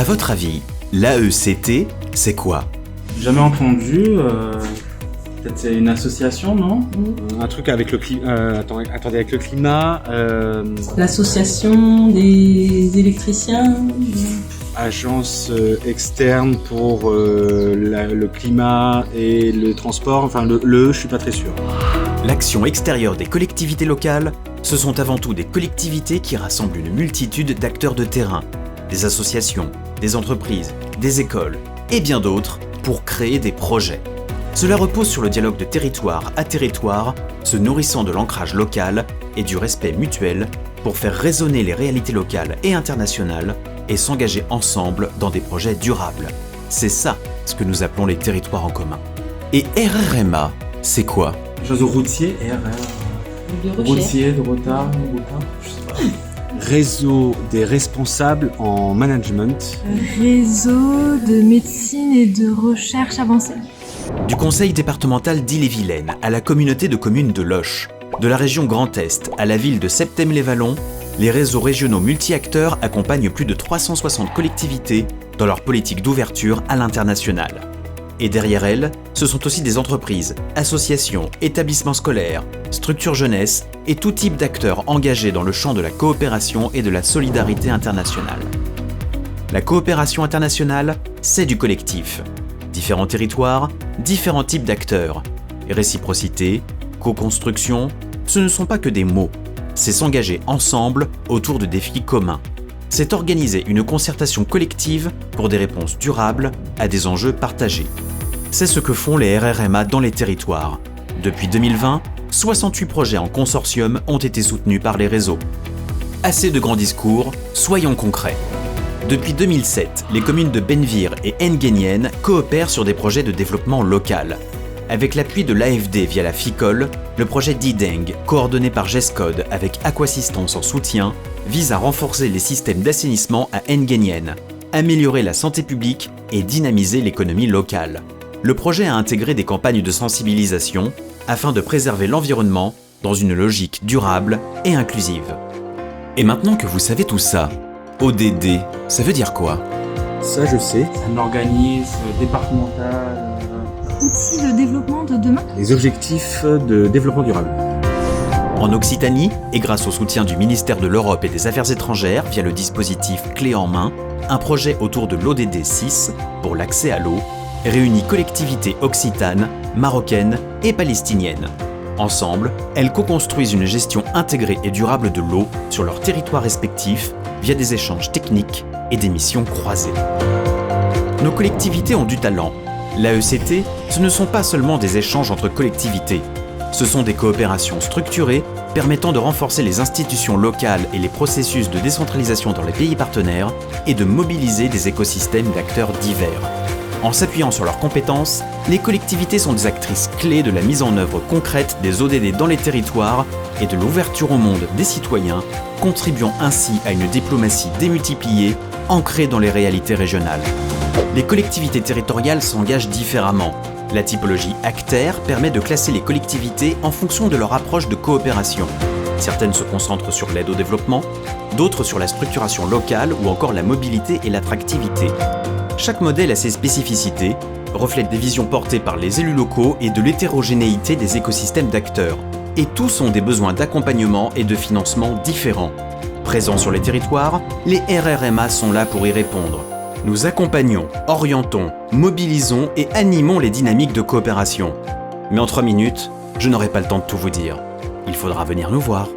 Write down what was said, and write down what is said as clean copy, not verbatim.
À votre avis, l'AECT, c'est quoi ? Jamais entendu. Peut-être c'est une association, non ? Un truc avec le climat. Attendez, avec le climat. L'association des électriciens. Agence externe pour le climat et le transport. Enfin, je suis pas très sûr. L'action extérieure des collectivités locales, ce sont avant tout des collectivités qui rassemblent une multitude d'acteurs de terrain, des associations, des entreprises, des écoles et bien d'autres pour créer des projets. Cela repose sur le dialogue de territoire à territoire, se nourrissant de l'ancrage local et du respect mutuel pour faire résonner les réalités locales et internationales et s'engager ensemble dans des projets durables. C'est ça ce que nous appelons les territoires en commun. Et RRMA, c'est quoi ? Chose routier, RR. Routier, de retard, je sais pas. Réseau des responsables en management. Réseau de médecine et de recherche avancée. Du conseil départemental d'Ille-et-Vilaine à la communauté de communes de Loches, de la région Grand Est à la ville de Septème-les-Vallons, les réseaux régionaux multi-acteurs accompagnent plus de 360 collectivités dans leur politique d'ouverture à l'international. Et derrière elles, ce sont aussi des entreprises, associations, établissements scolaires, structures jeunesse et tout type d'acteurs engagés dans le champ de la coopération et de la solidarité internationale. La coopération internationale, c'est du collectif. Différents territoires, différents types d'acteurs. Et réciprocité, co-construction, ce ne sont pas que des mots. C'est s'engager ensemble autour de défis communs. C'est organiser une concertation collective pour des réponses durables à des enjeux partagés. C'est ce que font les RRMA dans les territoires. Depuis 2020, 68 projets en consortium ont été soutenus par les réseaux. Assez de grands discours, soyons concrets. Depuis 2007, les communes de Benvir et Nguyen coopèrent sur des projets de développement local. Avec l'appui de l'AFD via la FICOL, le projet d'IDENG, coordonné par GESCOD avec Aquassistance en soutien, vise à renforcer les systèmes d'assainissement à Nguyen, améliorer la santé publique et dynamiser l'économie locale. Le projet a intégré des campagnes de sensibilisation afin de préserver l'environnement dans une logique durable et inclusive. Et maintenant que vous savez tout ça, ODD, ça veut dire quoi ? Ça, je sais. Un organisme départemental. Outils de développement de demain. Les objectifs de développement durable. En Occitanie, et grâce au soutien du ministère de l'Europe et des Affaires étrangères via le dispositif Clé en main, un projet autour de l'ODD 6 pour l'accès à l'eau réunit collectivités occitanes, marocaines et palestiniennes. Ensemble, elles co-construisent une gestion intégrée et durable de l'eau sur leurs territoires respectifs via des échanges techniques et des missions croisées. Nos collectivités ont du talent. L'AECT, ce ne sont pas seulement des échanges entre collectivités. Ce sont des coopérations structurées permettant de renforcer les institutions locales et les processus de décentralisation dans les pays partenaires et de mobiliser des écosystèmes d'acteurs divers. En s'appuyant sur leurs compétences, les collectivités sont des actrices clés de la mise en œuvre concrète des ODD dans les territoires et de l'ouverture au monde des citoyens, contribuant ainsi à une diplomatie démultipliée, ancrée dans les réalités régionales. Les collectivités territoriales s'engagent différemment. La typologie ACTER permet de classer les collectivités en fonction de leur approche de coopération. Certaines se concentrent sur l'aide au développement, d'autres sur la structuration locale ou encore la mobilité et l'attractivité. Chaque modèle a ses spécificités, reflète des visions portées par les élus locaux et de l'hétérogénéité des écosystèmes d'acteurs. Et tous ont des besoins d'accompagnement et de financement différents. Présents sur les territoires, les RRMA sont là pour y répondre. Nous accompagnons, orientons, mobilisons et animons les dynamiques de coopération. Mais en 3 minutes, je n'aurai pas le temps de tout vous dire. Il faudra venir nous voir.